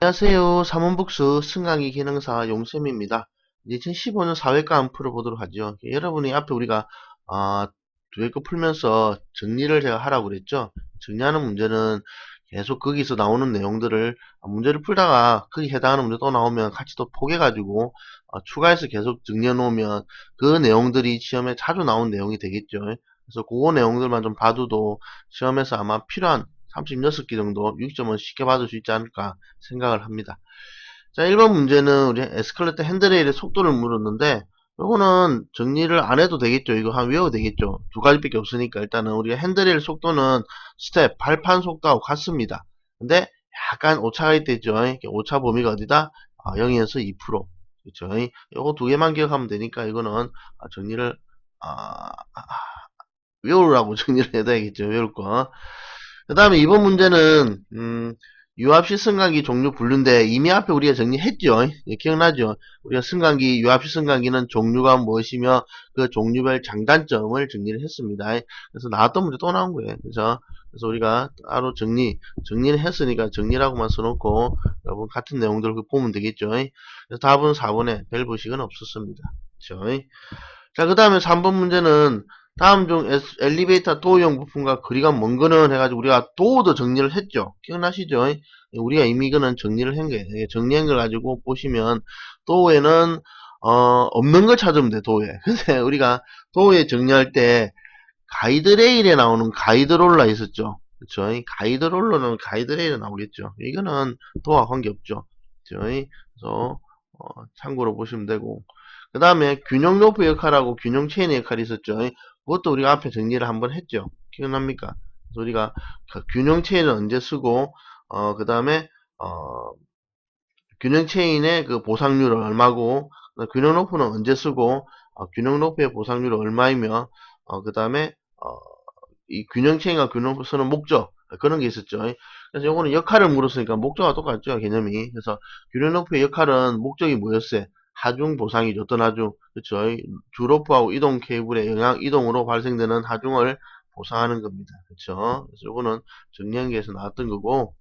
안녕하세요. 사문북수 승강기 기능사 용쌤입니다. 2015년 사회과 한번 풀어보도록 하죠. 여러분이 앞에 우리가 두회 거 풀면서 정리를 제가 하라고 그랬죠. 정리하는 문제는 계속 거기서 나오는 내용들을 문제를 풀다가 거기 해당하는 문제 또 나오면 같이 또 포개가지고 추가해서 계속 정리해 놓으면 그 내용들이 시험에 자주 나온 내용이 되겠죠. 그래서 그거 내용들만 좀 봐둬도 시험에서 아마 필요한 36개 정도 6점은 쉽게 받을 수 있지 않을까 생각을 합니다. 자, 1번 문제는 우리 에스컬레이터 핸드레일의 속도를 물었는데 요거는 정리를 안 해도 되겠죠. 이거 한 외워도 되겠죠. 두 가지밖에 없으니까 일단은 우리가 핸드레일 속도는 스텝, 발판 속도하고 같습니다. 근데 약간 오차가 있겠죠. 오차 범위가 어디다? 0에서 2%. 그렇죠. 요거 두 개만 기억하면 되니까 이거는 정리를 아, 외우라고 정리를 해야 되겠죠. 외울 거. 그 다음에 이번 문제는 유압시 승강기 종류 분류인데 이미 앞에 우리가 정리했죠. 예, 기억나죠? 우리가 승강기 유압시 승강기는 종류가 무엇이며 그 종류별 장단점을 정리를 했습니다. 그래서 나왔던 문제 또 나온 거예요. 그래서 우리가 따로 정리를 했으니까 정리라고만 써놓고 여러분 같은 내용들을 보면 되겠죠. 그래서 답은 4번에 별 부식은 없었습니다. 그렇죠? 자, 그 다음에 3번 문제는 다음 중 엘리베이터 도어용 부품과 거리가 먼 거는 해가지고 우리가 도어도 정리를 했죠. 기억나시죠? 우리가 이미 이거는 정리를 한 거예요. 정리한 걸 가지고 보시면 도어에는 없는 걸 찾으면 돼. 도어에. 근데 우리가 도어에 정리할 때 가이드레일에 나오는 가이드롤러 있었죠. 그쵸? 가이드롤러는 가이드레일에 나오겠죠. 이거는 도어와 관계없죠. 그쵸? 그래서 참고로 보시면 되고 그 다음에 균형 로프 역할하고 균형 체인의 역할이 있었죠. 그것도 우리가 앞에 정리를 한번 했죠. 기억납니까? 그래서 우리가 균형 체인은 언제 쓰고 그 다음에 균형 체인의 그 보상률은 얼마고 균형 로프는 언제 쓰고 균형 로프의 보상률은 얼마이며 그 다음에 이 균형 체인과 균형 로프 쓰는 목적 그런 게 있었죠. 그래서 요거는 역할을 물었으니까 목적과 똑같죠. 개념이. 그래서 균형 로프의 역할은 목적이 뭐였어요? 하중 보상이죠. 어떤 하중? 그렇죠. 주로프하고 이동 케이블의 영향 이동으로 발생되는 하중을 보상하는 겁니다. 그렇죠. 그래서 요거는 정리연계에서 나왔던 거고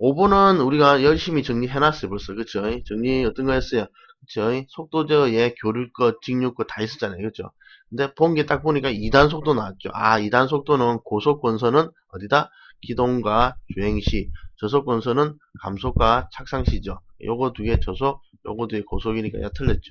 5번은 우리가 열심히 정리해놨어요. 벌써. 그쵸? 정리 어떤 거 했어요? 그쵸? 속도저에 교류거, 직류거 다 있었잖아요. 그쵸? 근데 본 게 딱 보니까 2단 속도 나왔죠. 2단 속도는 고속권선은 어디다? 기동과 주행시. 저속권선은 감속과 착상시죠. 요거 두 개 저속, 요거 두 개 고속이니까 야 틀렸죠.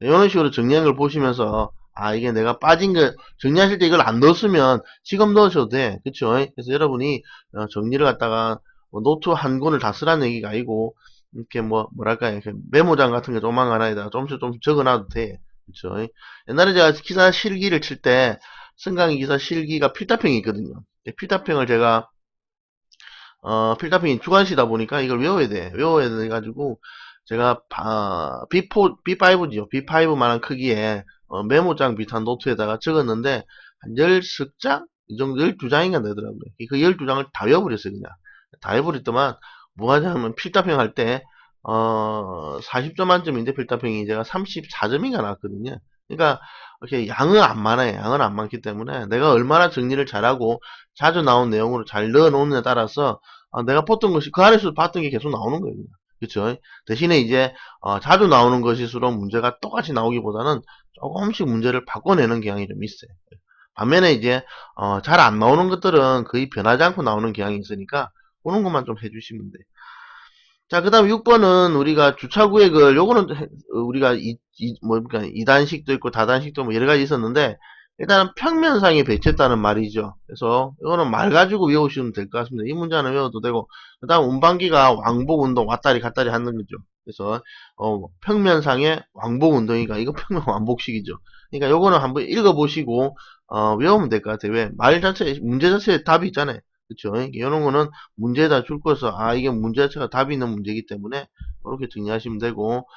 이런 식으로 정리한 걸 보시면서 이게 내가 빠진 거 정리하실 때 이걸 안 넣었으면 지금 넣으셔도 돼. 그쵸? 그래서 여러분이 정리를 갖다가 노트 한 권을 다 쓰라는 얘기가 아니고 이렇게 뭐랄까 이렇게 메모장 같은 게 조만간 하나에다가 조금씩 적어놔도 돼. 그쵸? 옛날에 제가 기사 실기를 칠 때 승강기 기사 실기가 필답형이 있거든요. 필답형을 제가 필답형이 주관시다 보니까 이걸 외워야 돼. 외워야 돼 가지고 제가 B5지요. B5만한 크기의 메모장 비슷한 노트에다가 적었는데 한 10장? 이 정도 12장인가 되더라고요. 그 12장을 다 외워버렸어요. 그냥. 다 해버렸더만 뭐 하냐면 필답형 할 때 40점 만점인데 필답형이 제가 34점인가 나왔거든요. 그러니까 이렇게 양은 안 많아요. 양은 안 많기 때문에 내가 얼마나 정리를 잘하고 자주 나온 내용으로 잘 넣어 놓느냐에 따라서 내가 봤던 것이 그 안에서 봤던 게 계속 나오는 거예요. 그렇죠? 대신에 이제 자주 나오는 것일수록 문제가 똑같이 나오기보다는 조금씩 문제를 바꿔내는 경향이 좀 있어요. 반면에 이제 잘 안 나오는 것들은 거의 변하지 않고 나오는 경향이 있으니까 그런 것만 좀 해주시면 돼요. 자, 그 다음 6번은 우리가 주차구역을 요거는 우리가 뭡니까 2단식도 있고 다단식도 뭐 여러 가지 있었는데 일단은 평면상에 배치했다는 말이죠. 그래서 이거는 말 가지고 외우시면 될 것 같습니다. 이 문제는 외워도 되고 그 다음 운반기가 왕복 운동 왔다리 갔다리 하는 거죠. 그래서 평면상의 왕복 운동이니까 이거 평면 왕복식이죠. 그러니까 요거는 한번 읽어보시고 외우면 될 것 같아요. 왜? 말 자체 문제 자체에 답이 있잖아요. 그쵸? 이런 거는 문제에다 줄 거서 이게 문제 자체가 답이 있는 문제이기 때문에 이렇게 정리하시면 되고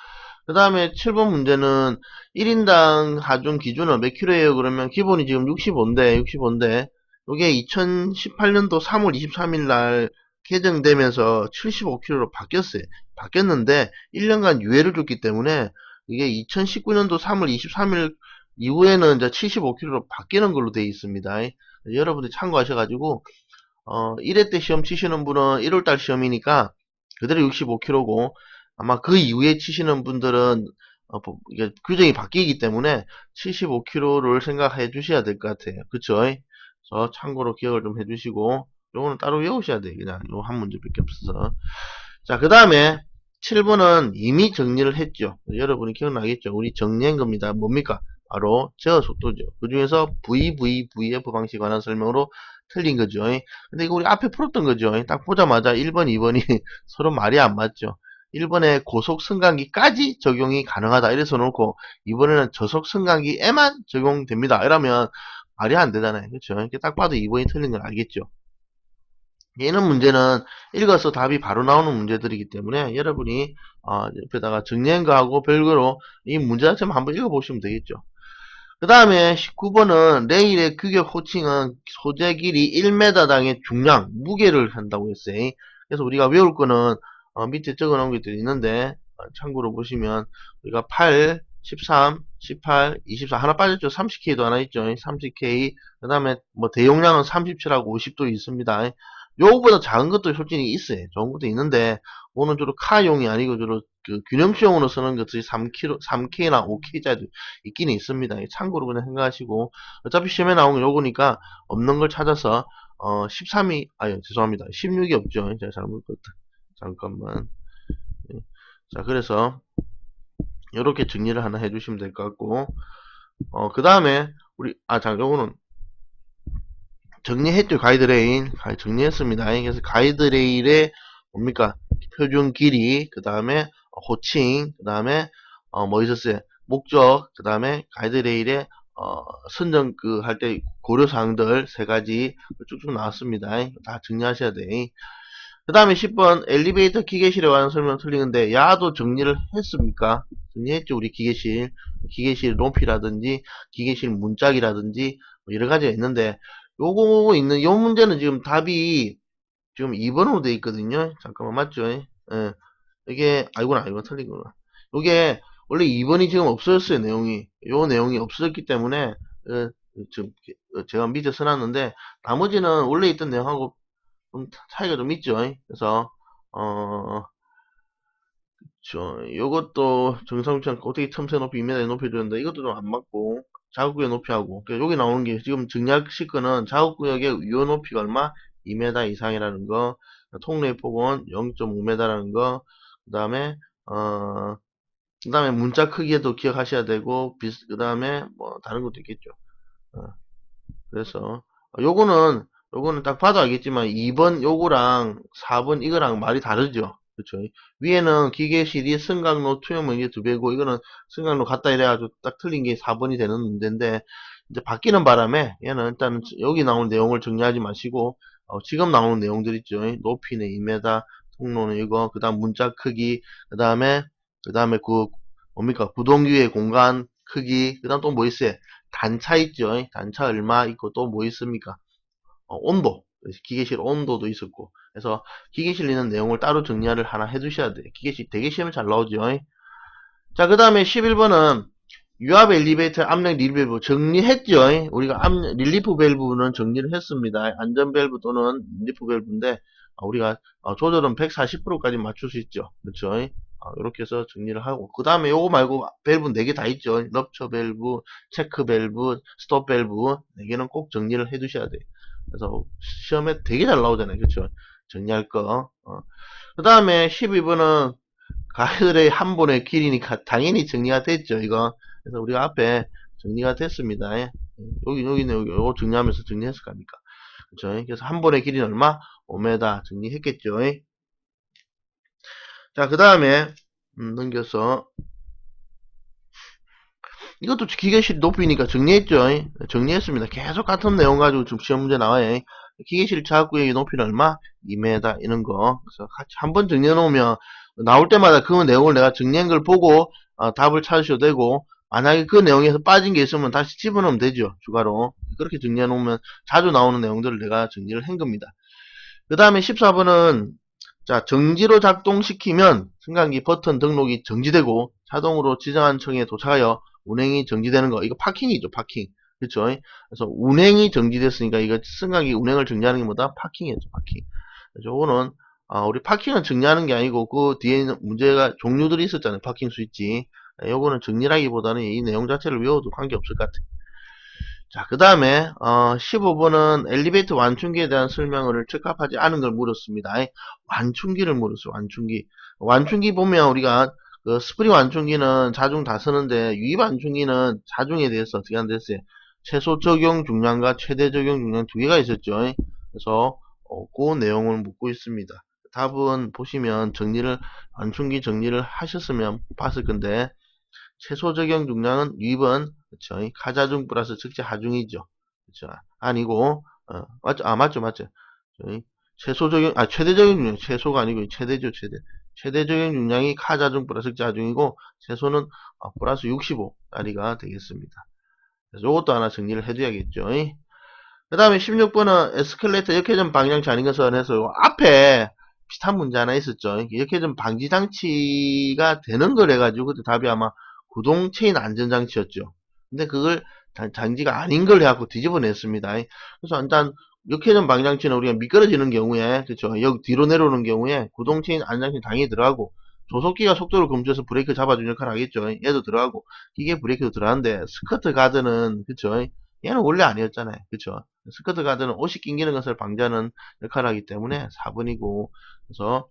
그 다음에 7번 문제는 1인당 하중 기준은 몇 킬로예요? 그러면 기본이 지금 65인데 이게 2018년도 3월 23일 날 개정되면서 75kg로 바뀌었어요. 바뀌었는데 1년간 유예를 줬기 때문에 이게 2019년도 3월 23일 이후에는 이제 75kg로 바뀌는 걸로 되어 있습니다. 여러분들 참고하셔가지고 1회 때 시험 치시는 분은 1월달 시험이니까 그대로 65km고 아마 그 이후에 치시는 분들은 이게 규정이 바뀌기 때문에 75km를 생각해 주셔야 될 것 같아요. 그쵸? 그래서 참고로 기억을 좀 해주시고 요거는 따로 외우셔야 돼요. 그냥 요 한 문제밖에 없어서. 자, 그 다음에 7번은 이미 정리를 했죠. 여러분이 기억나겠죠? 우리 정리한 겁니다. 뭡니까? 바로 제어 속도죠. 그 중에서 VV, VF 방식에 관한 설명으로 틀린 거죠. 근데 이거 우리 앞에 풀었던 거죠. 딱 보자마자 1번, 2번이 서로 말이 안 맞죠. 1번에 고속 승강기까지 적용이 가능하다. 이래서 놓고 2번에는 저속 승강기에만 적용됩니다. 이러면 말이 안 되잖아요. 그렇죠? 이렇게 딱 봐도 2번이 틀린 걸 알겠죠. 얘는 문제는 읽어서 답이 바로 나오는 문제들이기 때문에 여러분이 옆에다가 정리한 거하고 별거로 이 문제 자체만 한번 읽어보시면 되겠죠. 그 다음에 19번은 레일의 규격 호칭은 소재 길이 1m당의 중량, 무게를 한다고 했어요. 그래서 우리가 외울 거는 밑에 적어 놓은 것들이 있는데 참고로 보시면 우리가 8, 13, 18, 24 하나 빠졌죠. 30K도 하나 있죠. 30K 그 다음에 뭐 대용량은 37하고 50도 있습니다. 요거보다 작은 것도 솔직히 있어요. 좋은 것도 있는데 오늘 주로 카용이 아니고 주로 그 균형수용으로 쓰는 것들이 3K나 5K짜리 있기는 있습니다. 참고로 그냥 생각하시고 어차피 시험에 나온 거 요거니까 없는 걸 찾아서 13이 아니 죄송합니다. 16이 없죠. 제가 잘못 봤다. 잠깐만. 네. 자 그래서 이렇게 정리를 하나 해주시면 될 것 같고 그 다음에 우리 요거는 정리했죠. 가이드레일 정리했습니다. 그래서 가이드레일의 뭡니까 표준 길이 그 다음에 호칭 그 다음에 뭐 있었어요 목적 그 다음에 가이드레일의 선정 그 할 때 고려사항들 세 가지 쭉쭉 나왔습니다. 다 정리하셔야 돼. 그 다음에 10번 엘리베이터 기계실에 관한 설명 틀리는데 야도 정리를 했습니까? 정리했죠. 우리 기계실 높이라든지 기계실 문짝이라든지 뭐 여러 가지가 있는데 요거 있는 요 문제는 지금 답이 지금 2번으로 되어 있거든요. 잠깐만 맞죠? 예. 이게 아이구나 이거 틀리구나. 요게 원래 2번이 지금 없어졌어요. 내용이 요 내용이 없어졌기 때문에 지금 제가 밑에 써놨는데 나머지는 원래 있던 내용하고 좀 차이가 좀 있죠. 그래서 요것도 정상우치 않고 어떻게 틈새 높이 2m 높여주는데 이것도 좀 안 맞고 자극구역 높이하고 그러니까 여기 나오는 게 지금 정리하실 거는 자극구역의 유효 높이가 얼마? 2m 이상이라는 거 통로의 폭은 0.5m라는 거 그 다음에 문자 크기에도 기억하셔야 되고 그 다음에 뭐 다른 것도 있겠죠. 그래서 요거는 딱 봐도 알겠지만 2번 요거랑 4번 이거랑 말이 다르죠. 그렇죠. 위에는 기계실이 승강로 투여면 이게 2배고 이거는 승강로 같다 이래가지고 딱 틀린 게 4번이 되는 문제인데 이제 바뀌는 바람에 얘는 일단 여기 나오는 내용을 정리하지 마시고 지금 나오는 내용들 있죠. 높이는 2m, 통로는 이거, 그 다음 문자 크기, 그 다음에 그 뭡니까 구동기의 공간 크기, 그 다음 또 뭐 있어요? 단차 있죠. 단차 얼마 있고 또 뭐 있습니까? 온도. 기계실 온도도 있었고. 그래서 기계실 있는 내용을 따로 정리를 하나 해두셔야 돼요. 기계실 되게 시험에 잘 나오죠. 자, 그 다음에 11번은 유압 엘리베이터 압력 릴리프 밸브 정리했죠. 우리가 릴리프 밸브는 정리를 했습니다. 안전 밸브 또는 릴리프 밸브인데 우리가 조절은 140%까지 맞출 수 있죠. 그렇죠? 이렇게 해서 정리를 하고 그 다음에 요거 말고 밸브 4개 다 있죠. 럽처 밸브, 체크 밸브, 스톱 밸브 4개는 꼭 정리를 해 두셔야 돼요. 그래서 시험에 되게 잘 나오잖아요. 그렇죠? 정리할 거. 그 다음에 12번은 가이드레일 한 번의 길이니까 당연히 정리가 됐죠. 이거. 그래서 우리가 앞에 정리가 됐습니다. 여기는 여기 요거 정리하면서 정리했을 겁니까? 그렇죠? 그래서 한 번의 길이는 얼마? 5m 정리했겠죠. 자, 그 다음에 넘겨서 이것도 기계실 높이니까 정리했죠. 정리했습니다. 계속 같은 내용 가지고 지금 시험 문제 나와요. 기계실 자구역의 높이는 얼마? 2m 이런 거. 그래서 같이 한번 정리해 놓으면 나올 때마다 그 내용을 내가 정리한 걸 보고 답을 찾으셔도 되고 만약에 그 내용에서 빠진 게 있으면 다시 집어넣으면 되죠. 추가로. 그렇게 정리해 놓으면 자주 나오는 내용들을 내가 정리를 한 겁니다. 그 다음에 14번은 자 정지로 작동시키면 승강기 버튼 등록이 정지되고 자동으로 지정한 층에 도착하여 운행이 정지되는 거. 이거 파킹이죠. 파킹. 그렇죠. 그래서 운행이 정지됐으니까 이거 승강기 운행을 정지하는 게 뭐다? 파킹이었죠. 파킹. 그래서 요거는 우리 파킹은 정리하는 게 아니고 그 뒤에 있는 문제가 종류들이 있었잖아요. 파킹 스위치. 요거는 정리라기보다는 이 내용 자체를 외워도 관계없을 것 같아요. 자, 그 다음에 15번은 엘리베이터 완충기에 대한 설명을 적합하지 않은 걸 물었습니다. 완충기를 물었어요. 완충기. 완충기 보면 우리가 그 스프링 완충기는 자중 다 쓰는데 유입 완충기는 자중에 대해서 어떻게 한다 했어요. 최소 적용 중량과 최대 적용 중량 두 개가 있었죠. 그래서 그 내용을 묻고 있습니다. 답은 보시면 완충기 정리를 하셨으면 봤을 건데 최소 적용 중량은 유입은 그쵸? 카자중 플러스 적재 하중이죠. 그쵸? 아니고 맞죠? 맞죠. 최소 적용 최대 적용 중량 최소가 아니고 최대죠. 최대 적용 중량이 카자중 플러스 적재 하중이고 최소는 플러스 65짜리가 되겠습니다. 그래서 이것도 하나 정리를 해둬야겠죠. 그 다음에 16번은 에스컬레이터 역회전 방향치 아닌 것은 해서 앞에 비슷한 문제 하나 있었죠. 역회전 방지 장치가 되는 걸 해가지고 그때 답이 아마 구동 체인 안전장치였죠. 근데 그걸 장치가 아닌 걸 해갖고 뒤집어냈습니다. 그래서 일단 역회전 방향치는 우리가 미끄러지는 경우에 그쵸 여기 뒤로 내려오는 경우에 구동 체인 안전장치 당연히 들어가고 조속기가 속도를 검조해서 브레이크 잡아주는 역할을 하겠죠. 얘도 들어가고 기계 브레이크도 들어가는데 스커트 가드는 그쵸 얘는 원래 아니었잖아요. 그쵸 스커트 가드는 옷이 낑기는 것을 방지하는 역할을 하기 때문에 4번이고 그래서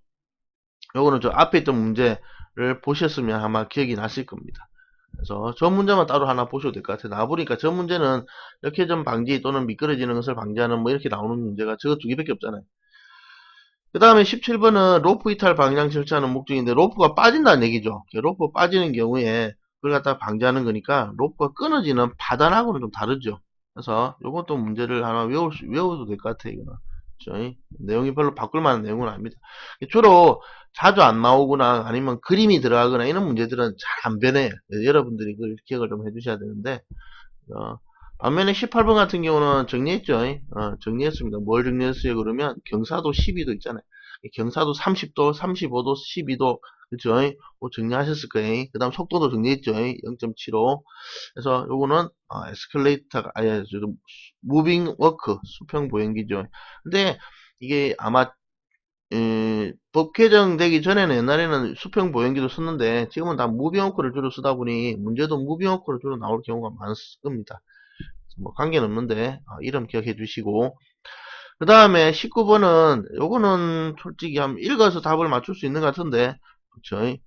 요거는 저 앞에 있던 문제를 보셨으면 아마 기억이 나실 겁니다. 그래서 저 문제만 따로 하나 보셔도 될 것 같아요. 나와보니까 저 문제는 역회전 방지 또는 미끄러지는 것을 방지하는 뭐 이렇게 나오는 문제가 저거 두 개밖에 없잖아요. 그 다음에 17번은 로프 이탈 방향 설치하는 목적인데 로프가 빠진다는 얘기죠. 로프 빠지는 경우에 그걸 갖다 방지하는 거니까 로프가 끊어지는 파단하고는 좀 다르죠. 그래서 요것도 문제를 하나 외워도 될 것 같아요. 이거는. 그렇죠? 내용이 별로 바꿀 만한 내용은 아닙니다. 주로 자주 안 나오거나 아니면 그림이 들어가거나 이런 문제들은 잘 안 변해요. 여러분들이 그걸 기억을 좀 해주셔야 되는데 어, 반면에 18번 같은 경우는 정리했죠. 정리했습니다. 뭘 정리했어요? 그러면 경사도 12도 있잖아요. 경사도 30도, 35도, 12도 그렇죠? 뭐 정리하셨을 거예요. 그 다음 속도도 정리했죠. 0.75. 그래서 요거는 에스컬레이터가 아예 무빙 워크 수평 보행기죠. 근데 이게 아마 법 개정되기 전에는 옛날에는 수평 보행기도 썼는데 지금은 다 무빙 워크를 주로 쓰다 보니 문제도 무빙 워크로 주로 나올 경우가 많습니다. 뭐 관계는 없는데 이름 기억해 주시고 그 다음에 19번은 요거는 솔직히 한번 읽어서 답을 맞출 수 있는 것 같은데 그쵸?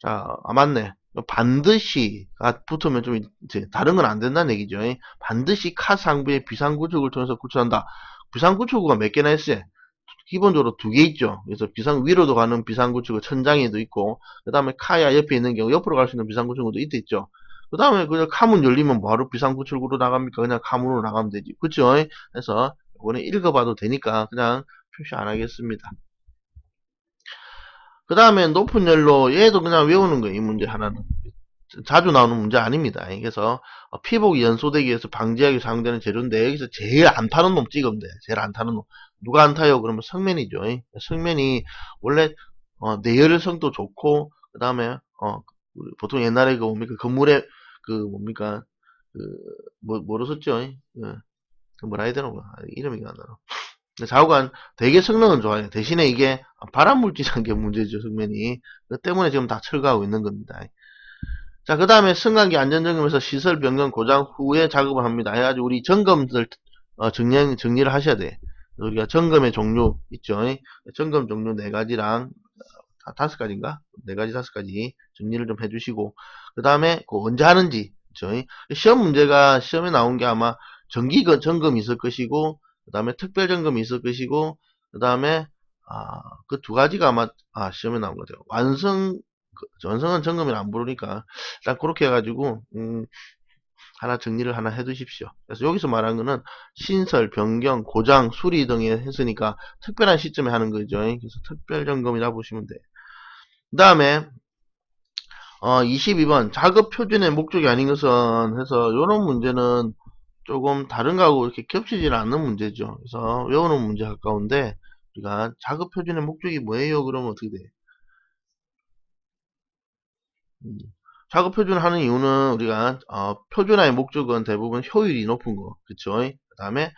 자, 맞네. 반드시가 붙으면 좀 이제 다른 건 안 된다는 얘기죠. 반드시 카 상부의 비상구축을 통해서 구축한다. 비상구축구가 몇 개나 있어요? 기본적으로 두 개 있죠. 그래서 위로도 가는 비상구축은 천장에도 있고, 그 다음에 카야 옆에 있는 경우 옆으로 갈 수 있는 비상구축구도 이때 있죠. 그 다음에 그냥 카문 열리면 바로 비상구축으로 나갑니까? 그냥 카문으로 나가면 되지. 그쵸? 그래서 이번에 읽어봐도 되니까 그냥 표시 안 하겠습니다. 그 다음에 높은 열로 얘도 그냥 외우는 거예요. 이 문제 하나는. 자주 나오는 문제 아닙니다. 그래서 피복이 연소되기 위해서 방지하기 사용되는 재료인데 여기서 제일 안 타는 놈 찍으면 돼. 제일 안 타는 놈. 누가 안 타요? 그러면 성면이죠. 성면이 원래 내열성도 좋고 그 다음에 보통 옛날에 그 뭡니까 건물에 그 뭡니까 그 뭐로 썼죠? 뭐라 해야 되나? 이름이 안 나요. 좌우간 되게 성능은 좋아요. 대신에 이게 발암물질한 게 문제죠. 성면이. 그 때문에 지금 다 철거하고 있는 겁니다. 자, 그 다음에 승강기 안전점검에서 시설 변경 고장 후에 작업을 합니다. 해가지고 우리 점검들 정리를 하셔야 돼. 우리가 점검의 종류 있죠. 점검 종류 4가지랑 5가지인가? 4가지 5가지 정리를 좀 해주시고 그 다음에 언제 하는지 그쵸? 시험 문제가 시험에 나온 게 아마 정기 점검이 있을 것이고 그 다음에 특별 점검이 있을 것이고 그 다음에 그 2가지가 아마 시험에 나온 것 같아요. 완성은 점검을 안 부르니까 일단 그렇게 해가지고 하나 정리를 하나 해두십시오. 그래서 여기서 말한 거는 신설, 변경, 고장, 수리 등에 했으니까 특별한 시점에 하는 거죠. 그래서 특별 점검이라 보시면 돼요. 그 다음에 22번 작업 표준의 목적이 아닌 것은 해서 이런 문제는 조금 다른 거하고 이렇게 겹치지는 않는 문제죠. 그래서 외우는 문제 가까운데 우리가 작업 표준의 목적이 뭐예요? 그러면 어떻게 돼? 작업 표준을 하는 이유는 우리가 표준화의 목적은 대부분 효율이 높은 거 그쵸 그 다음에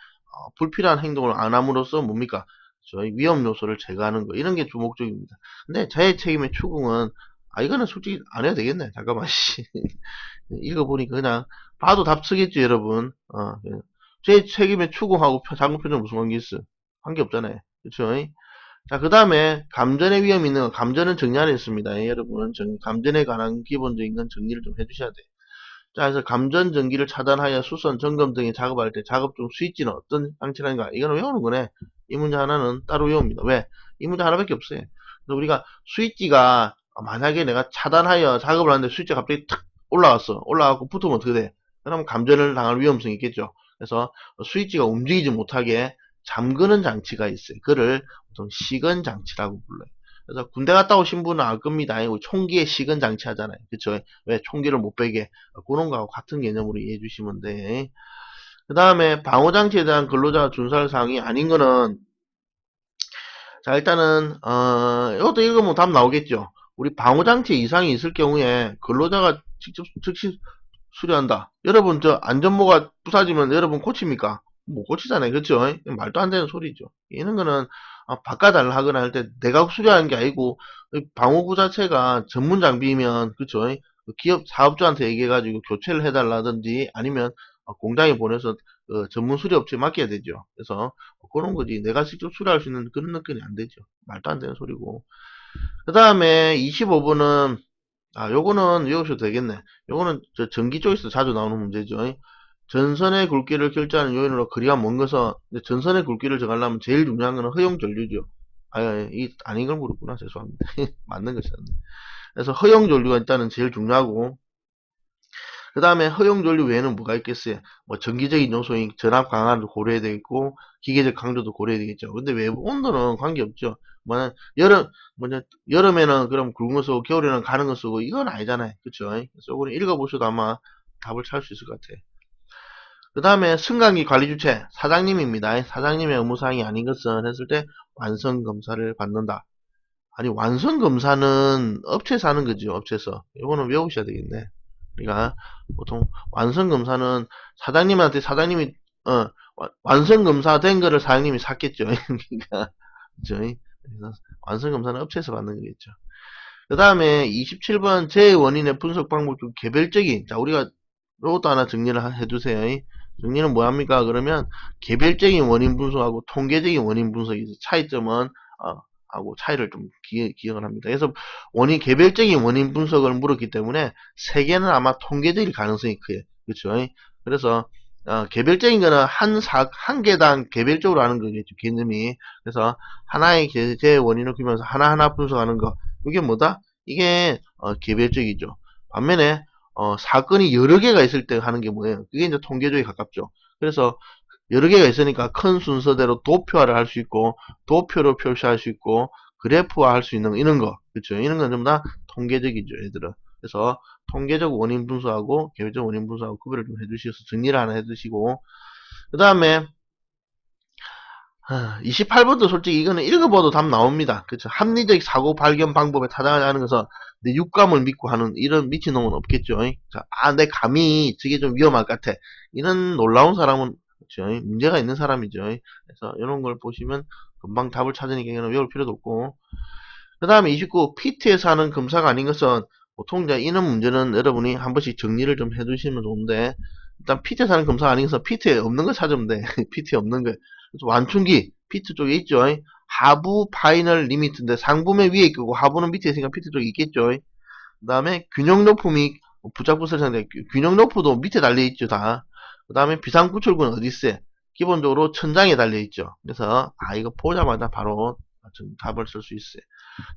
불필요한 행동을 안 함으로써 뭡니까 저희 위험 요소를 제거하는 거 이런 게 주 목적입니다. 근데 자해 책임의 추궁은 이거는 솔직히 안 해도 되겠네. 잠깐만 씨. 읽어보니까 그냥 봐도 답 쓰겠지 여러분. 제 책임의 추궁하고 장부표정 무슨 관계 있어? 관계 없잖아요. 그쵸? 자, 그 다음에 감전의 위험이 있는 거, 감전은 정리 안에 있습니다. 여러분, 감전에 관한 기본적인 건 정리를 좀 해주셔야 돼요. 자, 그래서 감전 전기를 차단하여 수선, 점검 등의 작업할 때 작업 중 스위치는 어떤 장치라는가? 이거는 외우는 거네. 이 문제 하나는 따로 외웁니다. 왜? 이 문제 하나밖에 없어요. 그래서 우리가 스위치가 만약에 내가 차단하여 작업을 하는데 스위치가 갑자기 탁 올라왔어. 올라가고 붙으면 어떻게 돼? 그러면 감전을 당할 위험성이 있겠죠. 그래서 스위치가 움직이지 못하게 잠그는 장치가 있어요. 그를 보통 시건 장치라고 불러요. 그래서 군대 갔다 오신 분은 알 겁니다. 총기에 시건 장치 하잖아요. 그쵸? 왜 총기를 못 빼게 그런 거하고 같은 개념으로 이해해 주시면 돼. 그 다음에 방호장치에 대한 근로자 준수할 사항이 아닌 거는 자 일단은 이것도 읽으면 답 나오겠죠. 우리 방호장치에 이상이 있을 경우에 근로자가 직접 즉시 수리한다. 여러분 저 안전모가 부사지면 여러분 고칩니까? 못 고치잖아요. 그렇죠? 말도 안 되는 소리죠. 이런 거는 바꿔달라 하거나 할 때 내가 수리하는 게 아니고 방호구 자체가 전문 장비면 그렇죠? 기업 사업주한테 얘기해가지고 교체를 해달라든지 아니면 공장에 보내서 전문 수리업체에 맡겨야 되죠. 그래서 그런 거지. 내가 직접 수리할 수 있는 그런 느낌이 안 되죠. 말도 안 되는 소리고. 그 다음에 25번은 요거는 외우셔도 되겠네. 요거는 저 전기 쪽에서 자주 나오는 문제죠. 전선의 굵기를 결정하는 요인으로 거리가 먼 것은 전선의 굵기를 정하려면 제일 중요한 거는 허용 전류죠. 아닌 걸 물었구나. 죄송합니다. 맞는 것이었네. 그래서 허용 전류가 일단은 제일 중요하고 그 다음에 허용 전류 외에는 뭐가 있겠어요? 뭐 전기적인 요소인 전압 강화도 고려해야 되겠고 기계적 강도도 고려해야 되겠죠. 근데 외부 온도는 관계없죠. 뭐 여름에는 그럼 굵은 거 쓰고 겨울에는 가는 거 쓰고 이건 아니잖아요. 그쵸? 그래서 이거는 읽어보셔도 아마 답을 찾을 수 있을 것 같아요. 그 다음에 승강기 관리 주체 사장님입니다. 사장님의 업무사항이 아닌 것은 했을 때 완성 검사를 받는다. 아니 완성 검사는 업체에서 하는 거죠. 업체에서 이거는 외우셔야 되겠네. 그러니까 보통 완성 검사는 사장님한테 사장님이 완성 검사 된 거를 사장님이 샀겠죠. 그러니까 그죠? 그래서 완성 검사는 업체에서 받는 거겠죠. 그 다음에 27번 제 원인의 분석 방법 중 개별적인 자 우리가 이것도 하나 정리를 해두세요. 정리는 뭐합니까? 그러면 개별적인 원인 분석하고 통계적인 원인 분석이 차이점은 하고 차이를 좀 기억을 합니다. 그래서 개별적인 원인 분석을 물었기 때문에 세 개는 아마 통계적일 가능성이 커요. 그렇죠? 그래서 개별적인 거는 한 개당 개별적으로 하는 거겠죠. 개념이. 그래서 하나의 제 원인을 그리면서 하나하나 분석하는 거. 이게 뭐다? 이게 개별적이죠. 반면에 사건이 여러 개가 있을 때 하는 게 뭐예요? 그게 이제 통계적에 가깝죠. 그래서 여러 개가 있으니까 큰 순서대로 도표화를 할 수 있고 도표로 표시할 수 있고 그래프화 할 수 있는 이런 거 그렇죠. 이런 건 전부 다 통계적이죠. 얘들은. 그래서 통계적 원인 분석하고 개별적 원인 분석하고 구별을 좀 해주셔서 정리를 하나 해주시고 그 다음에 28번도 솔직히 이거는 읽어봐도 답 나옵니다. 그렇죠. 합리적 사고 발견 방법에 타당하지 것은 내 육감을 믿고 하는 이런 미친놈은 없겠죠. 자, 내 감이 저게 좀 위험할 것 같아. 이런 놀라운 사람은 그렇죠. 문제가 있는 사람이죠. 그래서 이런 걸 보시면 금방 답을 찾으니까 이거는 외울 필요도 없고 그 다음에 29 PT에서 하는 검사가 아닌 것은 보통 이제 이런 문제는 여러분이 한 번씩 정리를 좀 해두시면 좋은데 일단 PT에서 하는 검사가 아닌 것은 PT에 없는 거 찾으면 돼. PT에 없는 거. 그래서 완충기 PT 쪽에 있죠. 하부 파이널 리미트인데 상부면 위에 있고 하부는 밑에 있으니까 PT 쪽에 있겠죠. 그 다음에 균형 높음이 부착부설 상대 균형 높음도 밑에 달려있죠 다. 그 다음에 비상구출구는 어디 있어요? 기본적으로 천장에 달려있죠. 그래서 이거 보자마자 바로 답을 쓸 수 있어요.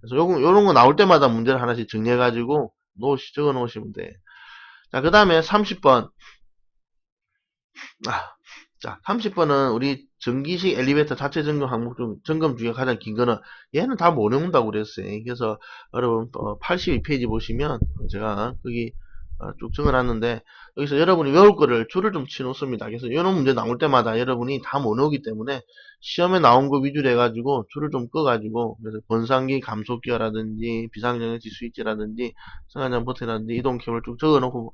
그래서 요런 거 나올 때마다 문제를 하나씩 정리해가지고 적어 놓으시면 돼. 자, 그 다음에 30번. 자, 30번은 우리 전기식 엘리베이터 자체 점검 항목 중 점검 중에 가장 긴 거는 얘는 다 못 외운다고 그랬어요. 그래서 여러분 82페이지 보시면 제가 거기 쭉 적어놨는데 여기서 여러분이 외울 거를 줄을 좀 치놓습니다. 그래서 이런 문제 나올 때마다 여러분이 다 못 외우기 때문에 시험에 나온 거 위주로 해가지고 줄을 좀 꺼가지고 그래서 번상기 감속기어라든지 비상전지 스위치라든지 승하장 버튼이라든지 이동 캡을 쭉 적어놓고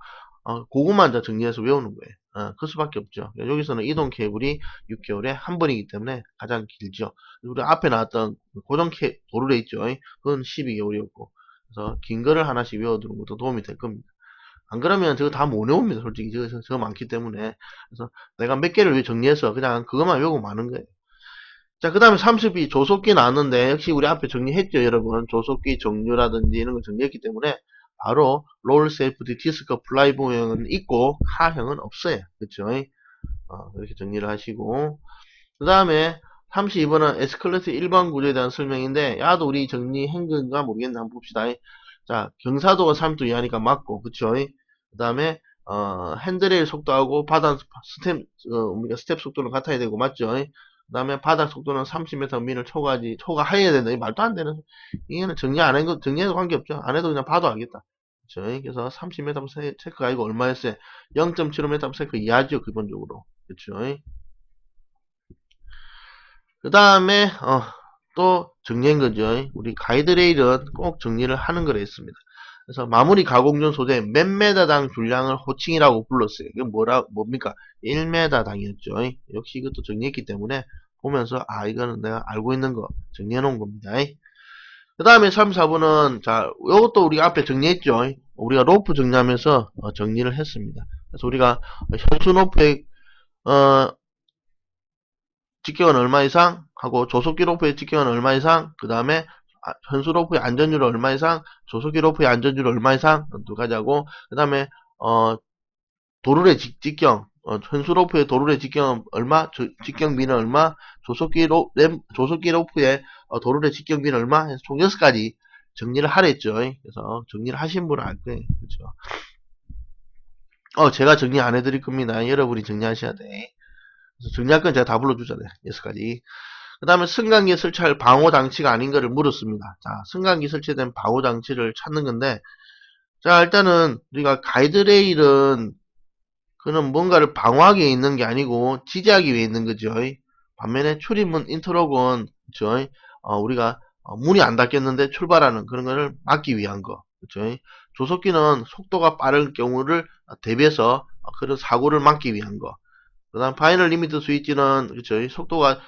그것만 다 정리해서 외우는 거예요. 그 수밖에 없죠. 여기서는 이동 케이블이 6개월에 한 번이기 때문에 가장 길죠. 우리 앞에 나왔던 고정 도르래 있죠. 그건 12개월이었고. 그래서 긴 거를 하나씩 외워두는 것도 도움이 될 겁니다. 안 그러면 저거 다 못 외웁니다. 솔직히 저거 많기 때문에. 그래서 내가 몇 개를 정리해서 그냥 그것만 외우고 마는 거예요. 자, 그 다음에 32 조속기 나왔는데 역시 우리 앞에 정리했죠, 여러분. 조속기 종류라든지 이런 거 정리했기 때문에 바로 롤 세이프티 디스크 플라이보형은 있고 하형은 없어요. 그쵸? 이렇게 정리를 하시고 그 다음에 32번은 에스컬레이터 1번 구조에 대한 설명인데 야도 우리 정리한 건가 모르겠는데 한번 봅시다. 자, 경사도가 3m 이하니까 맞고 그쵸? 그 다음에 핸드레일 속도하고 바닥 우리가 스텝 속도는 같아야 되고 맞죠? 그 다음에 바닥 속도는 30m 미를 초과해야 된다. 이 말도 안 되는 이거는 정리해도 관계없죠. 안 해도 그냥 봐도 알겠다. 그쵸? 그래서 30m 체크가 아니고 얼마였어요? 0.75m 체크 이하죠, 기본적으로. 그쵸? 그 다음에 또 정리한 거죠. 우리 가이드레일은 꼭 정리를 하는 거라 했습니다. 그래서 마무리 가공전 소재 몇 메다당 분량을 호칭이라고 불렀어요. 이게 뭡니까? 1메다당이었죠. 역시 이것도 정리했기 때문에 보면서 이거는 내가 알고 있는 거 정리해 놓은 겁니다. 그 다음에 34번은 자, 이것도 우리가 앞에 정리했죠. 우리가 로프 정리하면서 정리를 했습니다. 그래서 우리가 현수 로프의 직경은 얼마 이상 하고 조속기 로프의 직경은 얼마 이상 그 다음에 현수 로프의 안전율은 얼마 이상 조속기 로프의 안전율은 얼마 이상 두 가지 하고 그 다음에 도르래 직경 현수 로프의 도르래 직경은 얼마 직경비는 얼마 조속기 로프의 도르래 직경비는 얼마 해서 총 6가지 정리를 하랬죠. 그래서 정리를 하신 분은 알 거예요. 그렇죠. 제가 정리 안 해드릴 겁니다. 여러분이 정리하셔야 돼. 그래서 정리할 건 제가 다 불러주잖아요. 6가지. 그 다음에 승강기에 설치할 방호장치가 아닌 것을 물었습니다. 자, 승강기 설치된 방호장치를 찾는 건데, 자, 일단은 우리가 가이드레일은 그는 뭔가를 방어하기 위해 있는 게 아니고 지지하기 위해 있는 거죠. 반면에 출입문 인터록은 그렇죠? 우리가 문이 안 닫혔는데 출발하는 그런 것을 막기 위한 거. 그렇죠? 조속기는 속도가 빠른 경우를 대비해서 그런 사고를 막기 위한 거. 그 다음 파이널 리미트 스위치는 그렇죠. 속도가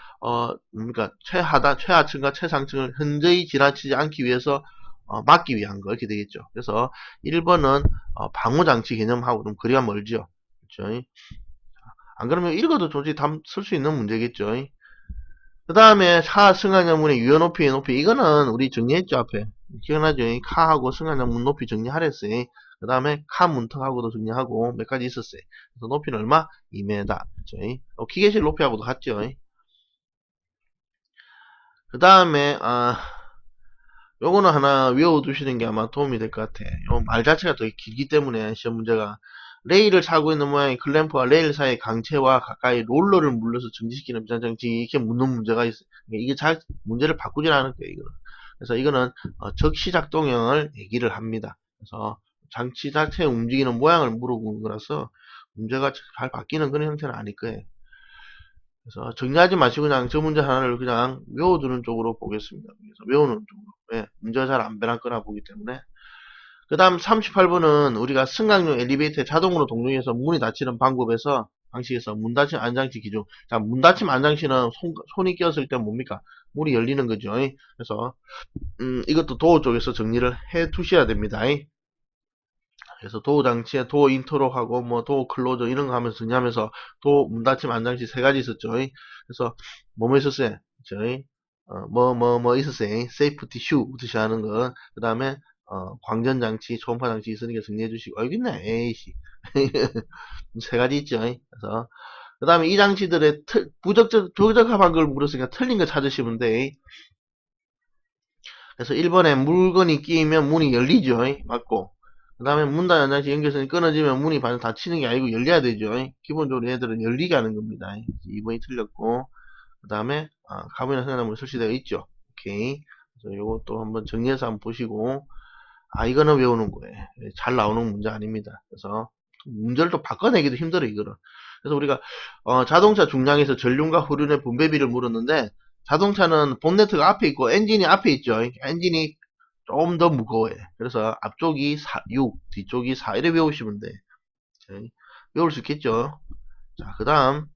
뭡니까 최하층과 최상층을 현저히 지나치지 않기 위해서 막기 위한 거 이렇게 되겠죠. 그래서 1번은 방호장치 개념하고 좀 거리가 멀죠. 그렇죠. 안 그러면 읽어도 솔직히 쓸 수 있는 문제겠죠. 그 다음에 차 승강장문의 유연 높이 이거는 우리 정리했죠 앞에 기억나죠? 카하고 승강장문 높이 정리하랬어요. 그 다음에 카 문턱하고도 정리하고 몇 가지 있었어요. 그래서 높이는 얼마? 2m. 그렇죠? 기계실 높이하고도 같죠? 그 다음에 요거는 하나 외워두시는 게 아마 도움이 될 것 같아. 요 말 자체가 되게 길기 때문에 시험 문제가 레일을 차고 있는 모양의 클램프와 레일 사이의 강체와 가까이 롤러를 물려서 정지시키는 비상장치 이렇게 묻는 문제가 있어요. 이게 잘 문제를 바꾸진 않을 거예요. 이거는. 그래서 이거는 적시작동형을 얘기를 합니다. 그래서 장치 자체의 움직이는 모양을 물어보는 거라서 문제가 잘 바뀌는 그런 형태는 아닐 거예요. 그래서 정리하지 마시고 그냥 저 문제 하나를 그냥 외워두는 쪽으로 보겠습니다. 그래서 외우는 쪽으로. 문제가 잘 안 변할 거라 보기 때문에. 그 다음 38번은 우리가 승강용 엘리베이터에 자동으로 동력해서 문이 닫히는 방식에서 문 닫힘 안장치 기준. 자, 문 닫힘 안장치는 손이 끼었을 때 뭡니까? 문이 열리는 거죠. 그래서 이것도 도어 쪽에서 정리를 해 두셔야 됩니다. 그래서 도어 장치에 도어 인터록하고 뭐 도어 클로저 이런 거 하면서 정리하면서 도어 문 닫힘 안장치 3가지 있었죠. 그래서 뭐뭐 있었어요? 저희 뭐 있었어요. 세이프티 슈부터 시작하는 거. 그 다음에 광전 장치, 초음파 장치 있으니까 정리해 주시고. 여기 있네. 에이씨. 3가지 있죠. 그래서 그 다음에 이 장치들의 부적합한 걸 물었으니까 틀린 거 찾으시면 돼. 그래서 1번에 물건이 끼이면 문이 열리죠. 맞고. 그 다음에 문 닫는 장치 연결선이 끊어지면 문이 반드시 닫히는 게 아니고 열려야 되죠. 기본적으로 얘들은 열리게 하는 겁니다. 2번이 틀렸고. 그 다음에 가문이나 생각나무로 설치되어 있죠. 오케이. 그래서 요것도 한번 정리해서 한번 보시고 이거는 외우는 거예요. 잘 나오는 문제 아닙니다. 그래서 문제를 또 바꿔내기도 힘들어 이거는. 그래서 우리가 자동차 중량에서 전륜과 후륜의 분배비를 물었는데 자동차는 본네트가 앞에 있고 엔진이 앞에 있죠. 엔진이 좀 더 무거워요. 그래서 앞쪽이 6, 뒤쪽이 4 이렇게 외우시면 돼. 자, 외울 수 있겠죠. 자, 그 다음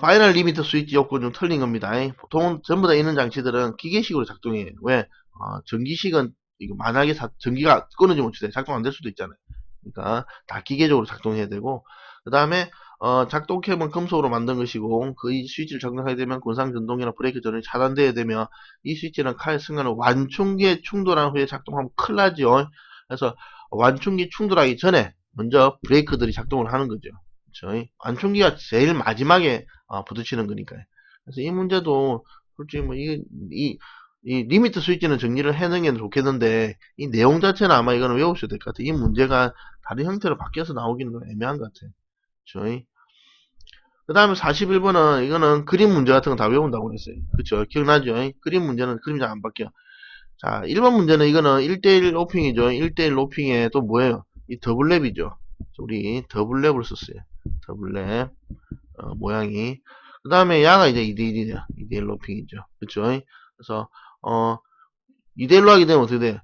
파이널 리미트 스위치 요건 좀 틀린 겁니다. 보통 전부 다 있는 장치들은 기계식으로 작동해요. 왜? 전기식은 이거 만약에 전기가 끊어지면 어떻게 돼? 작동 안 될 수도 있잖아요. 그러니까 다 기계적으로 작동해야 되고, 그 다음에 작동캠은 금속으로 만든 것이고, 그 이 스위치를 작동하게 되면 군상 전동이나 브레이크 전원이 차단되어야 되며, 이 스위치는 칼 순간은 완충기에 충돌한 후에 작동하면 큰일 나죠. 그래서 완충기 충돌하기 전에 먼저 브레이크들이 작동을 하는 거죠. 그렇죠? 완충기가 제일 마지막에 부딪히는 거니까요. 그래서 이 문제도 솔직히 뭐 이 리미트 스위치는 정리를 해놓은 게 좋겠는데, 이 내용 자체는 아마 이거는 외우셔야 될 것 같아요. 이 문제가 다른 형태로 바뀌어서 나오기는 좀 애매한 것 같아요. 그렇죠? 그 다음에 41번은 이거는 그림 문제 같은 거 다 외운다고 그랬어요. 그쵸? 기억나죠? 그림 문제는 그림이 잘 안 바뀌어. 자, 1번 문제는 이거는 1대1 로핑이죠. 1대1 로핑에 또 뭐예요? 이 더블랩이죠. 우리 더블랩을 썼어요. 더블랩 모양이. 그 다음에 야가 이제 2대1이냐. 2대1 로핑이죠. 그쵸? 그래서 2대1로 하게 되면 어떻게 돼?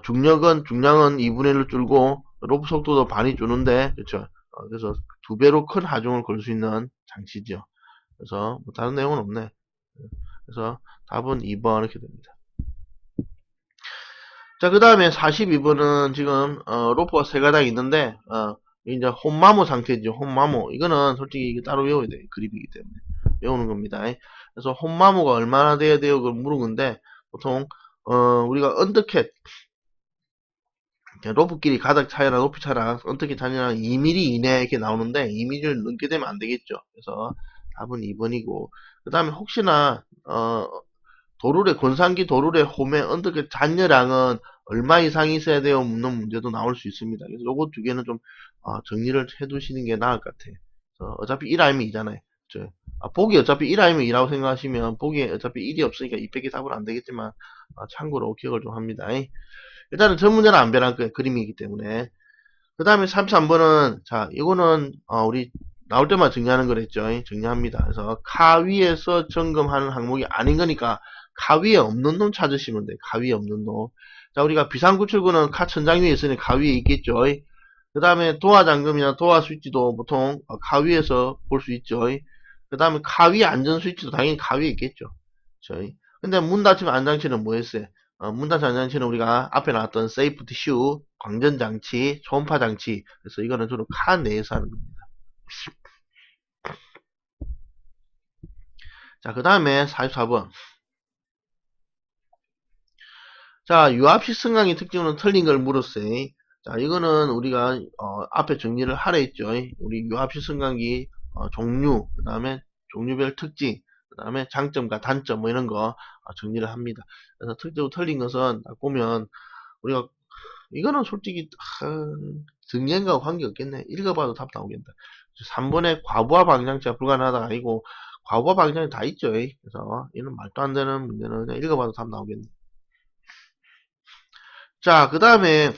중량은 2분의 1로 줄고 로프 속도도 반이 주는데, 그쵸? 그래서 두 배로 큰 하중을 걸 수 있는 장치죠. 그래서 뭐 다른 내용은 없네. 그래서 답은 2번 이렇게 됩니다. 자, 그 다음에 42번은 지금 로프가 세 가닥 있는데 이제 홈마모 상태죠. 홈마모. 이거는 솔직히 이게 따로 외워야 돼요. 그립이기 때문에 외우는 겁니다. 그래서 홈마모가 얼마나 돼야 돼요? 그걸 물은 건데, 보통 우리가 언더캣 로프끼리 가닥 차이나 높이 차이랑 언더캣 차이랑 2mm 이내 이렇게 나오는데, 2mm를 넘게 되면 안 되겠죠. 그래서 답은 2번이고, 그 다음에 혹시나 도룰의 권상기 도룰의 홈의 언더캣 잔여량은 얼마 이상 있어야 돼요? 묻는 문제도 나올 수 있습니다. 그래서 요거 두 개는 좀 정리를 해 두시는 게 나을 것 같아요. 어차피 1 아니면 2잖아요. 보기 어차피 1 아니면 2라고 생각하시면, 보기에 어차피 1이 없으니까 2 답은 안 되겠지만 참고로 기억을 좀 합니다. 일단은 전 문제는 안 변할 거예요. 그림이기 때문에. 그 다음에 33번은 자, 이거는 우리 나올 때만 정리하는 거랬죠. 정리합니다. 그래서 카 위에서 점검하는 항목이 아닌 거니까 카 위에 없는 놈 찾으시면 돼요. 카 위에 없는 놈. 자, 우리가 비상구출구는 카 천장 위에 있으니 카 위에 있겠죠. 그 다음에 도어 잠금이나 도어 스위치도 보통 카 위에서 볼 수 있죠. 그 다음에 카 위 안전 스위치도 당연히 카 위에 있겠죠. 근데 문 닫히면 안장치는 뭐 했어요? 문 닫힌 안장치는 우리가 앞에 나왔던 세이프티 슈, 광전장치, 초음파 장치. 그래서 이거는 주로 카 내에서 하는 겁니다. 자, 그 다음에 44번. 자, 유압식 승강기 특징은 틀린 걸 물었어요. 자, 이거는 우리가 앞에 정리를 하라 했죠. 우리 유압식 승강기 종류, 그 다음에 종류별 특징, 그 다음에 장점과 단점 뭐 이런 거 정리를 합니다. 그래서 특징으로 틀린 것은 딱 보면 우리가 이거는 솔직히 정리한거하고 관계없겠네. 읽어봐도 답 나오겠다. 3번에 과부하 방장치가 불가능하다가 아니고 과부하 방장치 다 있죠. 그래서 이런 말도 안 되는 문제는 그냥 읽어봐도 답 나오겠네. 자, 그 다음에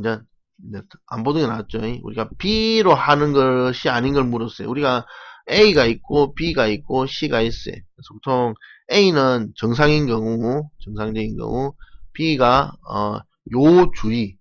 이제 안 보던 게 나왔죠. 우리가 B로 하는 것이 아닌 걸 물었어요. 우리가 A가 있고 B가 있고 C가 있어요. 그래서 보통 A는 정상인 경우, 정상적인 경우, B가 요주의,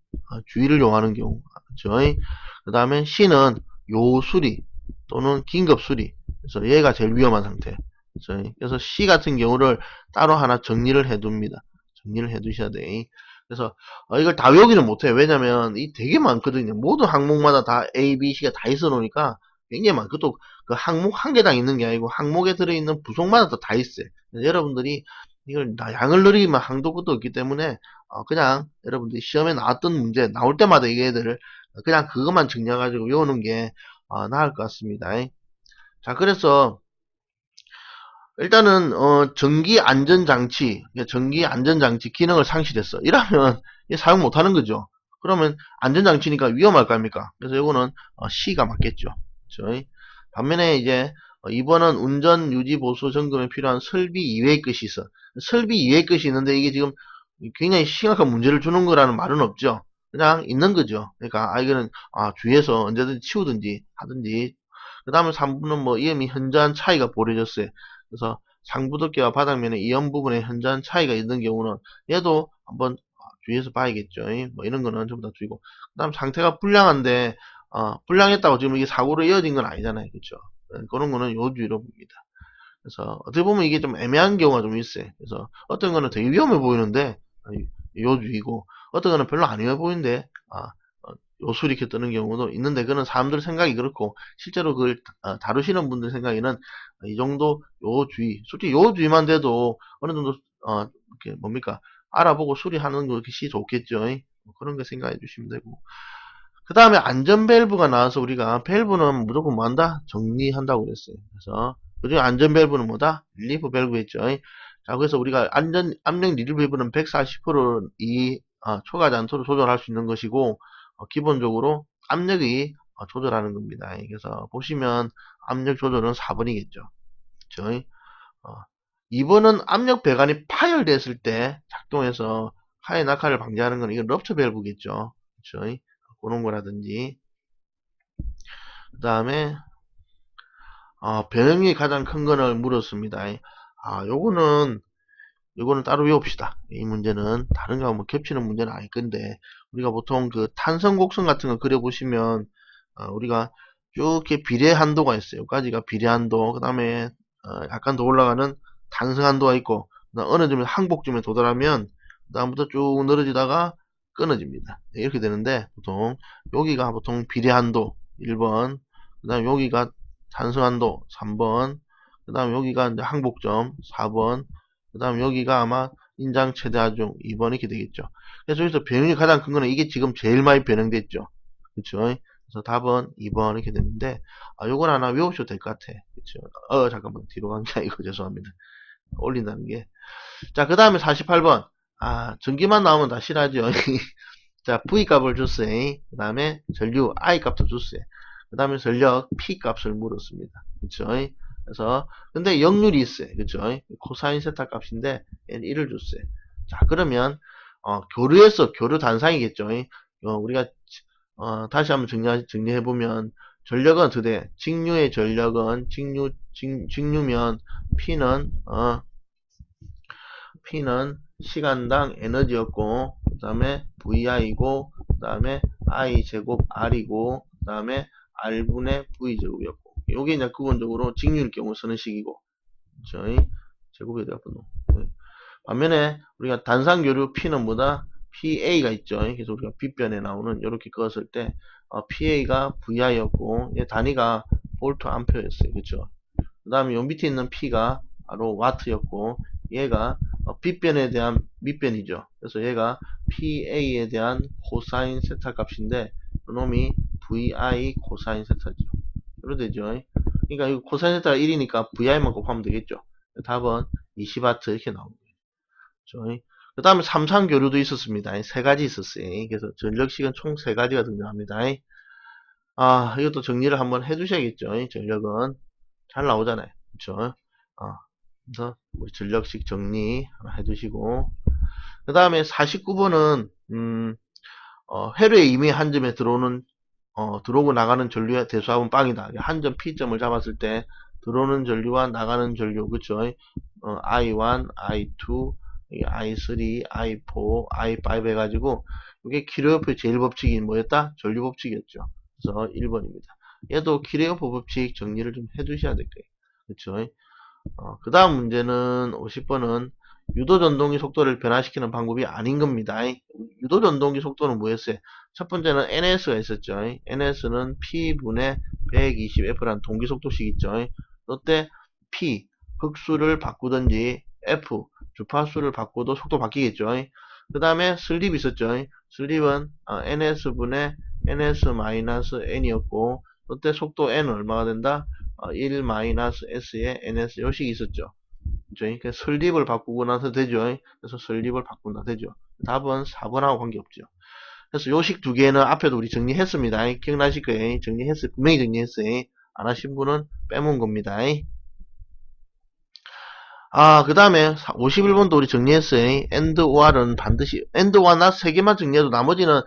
주의를 요하는 경우, 그렇죠? 그 다음에 C는 요수리 또는 긴급수리. 그래서 얘가 제일 위험한 상태. 그렇죠? 그래서 C 같은 경우를 따로 하나 정리를 해둡니다. 정리를 해두셔야 돼. 그래서 이걸 다 외우기는 못해요. 왜냐면 이 되게 많거든요. 모든 항목마다 다 A, B, C가 다 있어 놓으니까 굉장히 많고, 또 그 항목 한 개당 있는 게 아니고 항목에 들어있는 부속마다 다 있어요. 그래서 여러분들이 이걸 양을 늘리면 항도 끝도 없기 때문에 그냥 여러분들이 시험에 나왔던 문제 나올 때마다 이 애들을 그냥 그것만 정리해가지고 외우는 게 나을 것 같습니다. 자, 그래서 일단은 전기 안전장치, 전기 안전장치 기능을 상실했어. 이러면 사용 못하는 거죠. 그러면 안전장치니까 위험할 거 아닙니까? 그래서 이거는 C가 맞겠죠. 그렇죠? 반면에 이제 2번은 운전 유지 보수 점검에 필요한 설비 이외의 것이 있어. 설비 이외의 것이 있는데 이게 지금 굉장히 심각한 문제를 주는 거라는 말은 없죠. 그냥 있는 거죠. 그러니까 이거는 주위에서 언제든지 치우든지 하든지. 그 다음에 3번은 뭐 이음이 현저한 차이가 벌어졌어요. 그래서 상부두께와 바닥면의 이연 부분에 현저한 차이가 있는 경우는 얘도 한번 주의해서 봐야겠죠. 뭐 이런 거는 전부 다 주의고. 그 다음 상태가 불량한데, 불량했다고 지금 이게 사고로 이어진 건 아니잖아요. 그쵸? 그런 거는 요주의로 봅니다. 그래서 어떻게 보면 이게 좀 애매한 경우가 좀 있어요. 그래서 어떤 거는 되게 위험해 보이는데 요주이고 어떤 거는 별로 안 위험해 보이는데 요술이 이렇게 뜨는 경우도 있는데 그건 사람들 생각이 그렇고 실제로 그걸 다루시는 분들 생각에는 이 정도 요주의 솔직히 요주의만 돼도 어느 정도 이렇게 뭡니까 알아보고 수리하는 것이 좋겠죠. 뭐 그런 거 생각해 주시면 되고 그 다음에 안전 밸브가 나와서 우리가 밸브는 무조건 뭐 한다? 정리한다고 그랬어요. 그래서 그중에 안전 밸브는 뭐다? 릴리프 밸브 했죠. 자, 그래서 우리가 압력 릴리프 밸브는 140%이 초과하지 않도록 조절할 수 있는 것이고 기본적으로 압력이 조절하는 겁니다. 그래서 보시면 압력 조절은 4번이겠죠. 그렇죠? 2번은 압력 배관이 파열됐을 때 작동해서 하해 낙하를 방지하는 건 이건 럽처 밸브겠죠. 그렇죠? 그런 거라든지 그 다음에 변형이 가장 큰 거를 물었습니다. 요거는 따로 외웁시다. 이 문제는 다른 거하고 뭐 겹치는 문제는 아닐 건데 우리가 보통 그 탄성 곡선 같은 거 그려보시면 우리가 쭉 이렇게 비례 한도가 있어요. 여기까지가 비례 한도 그 다음에 약간 더 올라가는 탄성 한도가 있고 어느 점에 항복점에 도달하면 그 다음부터 쭉 늘어지다가 끊어집니다. 이렇게 되는데 보통 여기가 보통 비례 한도 1번 그 다음 여기가 탄성 한도 3번 그 다음 여기가 이제 항복점 4번 그 다음 여기가 아마 인장 최대 하중 2번 이렇게 되겠죠. 그래서 여기서 변형이 가장 큰 거는 이게 지금 제일 많이 변형됐죠. 그렇죠? 그래서 답은 2번 이렇게 되는데 요건 하나 외우셔도 될 것 같아. 그렇죠? 잠깐만 뒤로 간 게 아니고 죄송합니다. 올린다는 게. 자, 그 다음에 48번. 전기만 나오면 다 싫어하죠. 자, V 값을 줬어요. 그 다음에 전류 I 값도 줬어요. 그 다음에 전력 P 값을 물었습니다. 그쵸? 그래서, 근데 역률이 있어요. 그쵸? 코사인 세타 값인데, 1을 줬어요. 자, 그러면, 교류에서 교류 단상이겠죠? 우리가, 다시 한번 정리해보면, 전력은 어떻게 돼? 직류의 전력은, 직류면, P는 시간당 에너지였고, 그 다음에 VI고, 그 다음에 I 제곱 R이고, 그 다음에 R분의 V 제곱이었고, 요게 이제 기본적으로 직류일 경우 쓰는 식이고, 그쵸? 제곱이 되었거든. 반면에 우리가 단상교류 P는 뭐다? PA가 있죠. 그래서 우리가 B변에 나오는 이렇게 그었을 때 PA가 VI였고, 얘 단위가 볼트 암페어였어요. 그쵸? 그 다음에 요 밑에 있는 P가 바로 와트였고, 얘가 B변에 대한 밑변이죠. 그래서 얘가 PA에 대한 코사인 세타 값인데 그놈이 VI 코사인 세타죠. 이렇게 되죠. 그러니까 이 코사인 세타가 1이니까 VI만 곱하면 되겠죠. 답은 20W 이렇게 나옵니다. 그렇죠? 그 다음에 삼상교류도 있었습니다. 세 가지 있었어요. 그래서 전력식은 총 세 가지가 등장합니다. 이것도 정리를 한번 해두셔야겠죠. 전력은 잘 나오잖아요. 그렇죠? 그래서 우리 전력식 정리 하나 해두시고 그 다음에 49번은 회로에 이미 한 점에 들어오고 나가는 전류의 대수합은 빵이다. 한 점 P점을 잡았을 때 들어오는 전류와 나가는 전류 그쵸? I1, I2, I3, I4, I5 해가지고 이게 키르호프의 제1법칙이 뭐였다? 전류법칙이었죠. 그래서 1번입니다. 얘도 키르호프 법칙 정리를 좀 해두셔야 될 거예요. 그쵸? 그 다음 문제는 50번은 유도전동기 속도를 변화시키는 방법이 아닌 겁니다. 유도전동기 속도는 뭐였어요? 첫 번째는 NS가 있었죠. NS는 P분의 120F라는 동기속도식 있죠. 이때 P, 흑수를 바꾸든지 F, 주파수를 바꿔도 속도 바뀌겠죠. 그 다음에 슬립이 있었죠. 슬립은 NS분의 NS-N이었고 이때 속도 N은 얼마가 된다? 1-S의 NS 요식이 있었죠. 그러니까 설립을 바꾸고 나서 되죠. 그래서 설립을 바꾼다 되죠. 답은 4번하고 관계없죠. 그래서 요식 두 개는 앞에도 우리 정리했습니다. 기억나실 거예요. 분명히 정리했어요. 안 하신 분은 빼먹은 겁니다. 그 다음에 51번도 우리 정리했어요. AND OR은 반드시 AND OR 나 3개만 정리해도 나머지는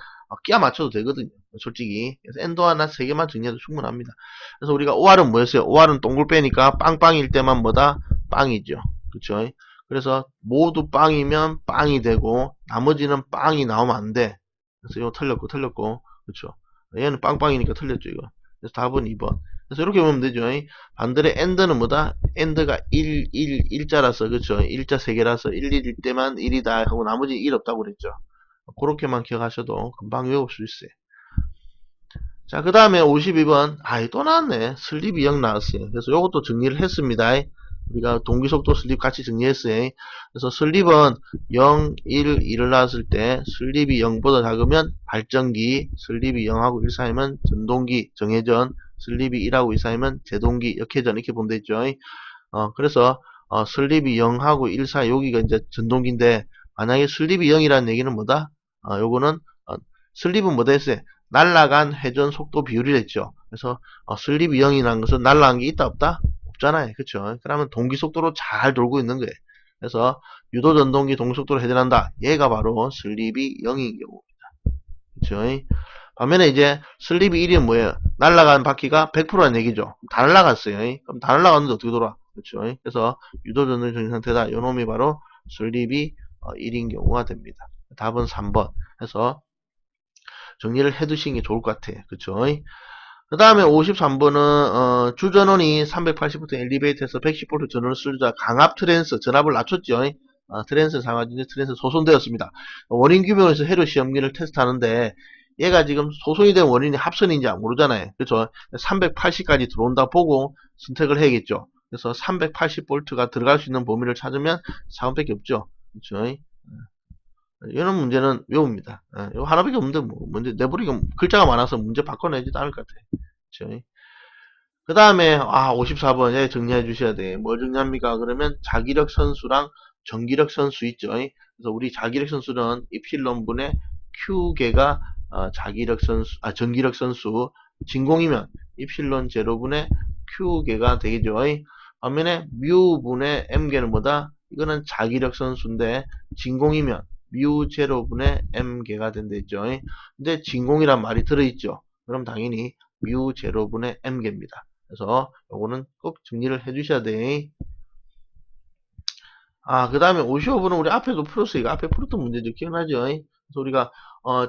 끼워 맞춰도 되거든요. 솔직히. 그래서 AND OR 나 3개만 정리해도 충분합니다. 그래서 우리가 OR은 뭐였어요? OR은 동글 빼니까 빵빵일 때만 뭐다? 빵이죠. 그쵸? 그래서 모두 빵이면 빵이 되고 나머지는 빵이 나오면 안 돼. 그래서 이거 틀렸고 그렇죠. 얘는 빵빵이니까 틀렸죠 이거. 그래서 답은 2번. 그래서 이렇게 보면 되죠. 반대로 AND는 뭐다? AND가 1, 1, 1자라서 그렇죠. 1자 3개라서 1, 1일 때만 1이다 하고 나머지 1 없다고 그랬죠. 그렇게만 기억하셔도 금방 외울 수 있어요. 자, 그 다음에 52번. 아이, 또 나왔네. 슬립이 0 나왔어요. 그래서 요것도 정리를 했습니다. 우리가 동기속도 슬립 같이 정리했어요. 그래서 슬립은 0, 1, 2를 나왔을 때 슬립이 0보다 작으면 발전기, 슬립이 0하고 1 사이면 전동기, 정회전, 슬립이 1하고 2 사이면 제동기, 역회전 이렇게 보면 되죠. 그래서 슬립이 0하고 1 사이 여기가 이제 전동기인데 만약에 슬립이 0이라는 얘기는 뭐다? 요거는 슬립은 뭐다 했어요? 날아간 회전 속도 비율이랬죠. 그래서 슬립이 0이라는 것은 날아간 게 있다 없다? 없잖아요. 그쵸? 그러면 동기속도로 잘 돌고 있는 거예요. 그래서 유도전동기 동속도로 회전한다. 얘가 바로 슬립이 0인 경우입니다. 그쵸? 반면에 이제 슬립이 1이면 뭐예요? 날아간 바퀴가 100%라는 얘기죠. 다 날아갔어요. 그럼 다 날아갔는데 어떻게 돌아? 그렇죠. 그래서 유도전동 정지 상태다. 요놈이 바로 슬립이 1인 경우가 됩니다. 답은 3번 해서 정리를 해 두시는 게 좋을 것 같아요. 그쵸? 그 다음에 53번은 주전원이 380V 엘리베이터에서 110V 전원을 쓰자 강압 트랜스 전압을 낮췄죠. 트랜스 상하진지 트랜스 소손되었습니다. 원인 규명에서 회로 시험기를 테스트하는데 얘가 지금 소손이 된 원인이 합선인지 모르잖아요. 그렇죠? 380까지 들어온다 보고 선택을 해야겠죠. 그래서 380V가 들어갈 수 있는 범위를 찾으면 4번밖에 없죠. 그렇죠? 이런 문제는 외웁니다. 이거 하나밖에 없는데 뭐 문제 내버리기 글자가 많아서 문제 바꿔내지도 않을 것 같아요. 그렇죠? 그 다음에 54번에 정리해 주셔야 돼. 뭘 정리합니까? 그러면 자기력 선수랑 전기력 선수 있죠. 그래서 우리 자기력 선수는 이필론분의 Q개가 자기력 선수, 전기력 선수, 진공이면 이필론 제로분의 Q개가 되겠죠. 반면에 뮤분의 M개는 뭐다? 이거는 자기력 선수인데 진공이면 뮤 제로분의 M개가 된다했죠. 근데 진공이란 말이 들어있죠. 그럼 당연히 뮤 제로분의 M개입니다. 그래서 요거는 꼭 정리를 해 주셔야 돼. 그 다음에 55번은 우리 앞에도 풀었어요. 이거 앞에 풀었던 문제죠. 기억나죠? 그래서 우리가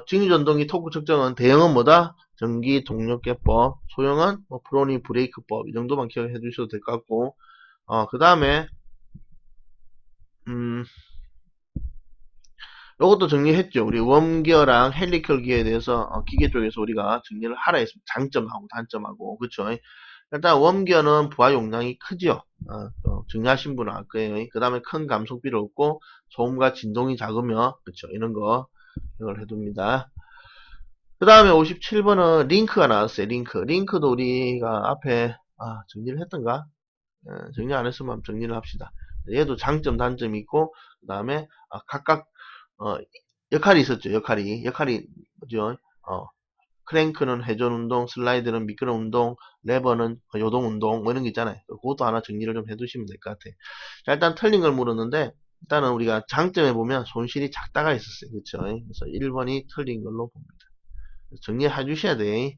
직류전동기 토크 측정은 대형은 뭐다? 전기 동력계법, 소형은 뭐 프로니 브레이크법 이 정도만 기억해 주셔도 될 것 같고 그 다음에 요것도 정리했죠. 우리 웜기어랑 헬리컬 기어에 대해서 기계 쪽에서 우리가 정리를 하라 했습니다. 장점하고 단점하고 그쵸? 일단 웜기어는 부하 용량이 크죠. 정리하신 분은 알 거예요. 그 다음에 큰 감속비를 없고 소음과 진동이 작으며 그쵸? 이런 거 이걸 해둡니다. 그 다음에 57번은 링크가 나왔어요. 링크도 우리가 앞에 정리를 했던가? 정리 안 했으면 정리를 합시다. 얘도 장점 단점이 있고 그 다음에 각각 역할이 있었죠. 역할이 뭐죠? 크랭크는 회전 운동, 슬라이드는 미끄럼 운동, 레버는 요동 운동, 뭐 이런 게 있잖아요. 그것도 하나 정리를 좀 해두시면 될 것 같아요. 자, 일단 틀린 걸 물었는데, 일단은 우리가 장점에 보면 손실이 작다가 있었어요. 그쵸? 그래서 1번이 틀린 걸로 봅니다. 정리해 주셔야 돼.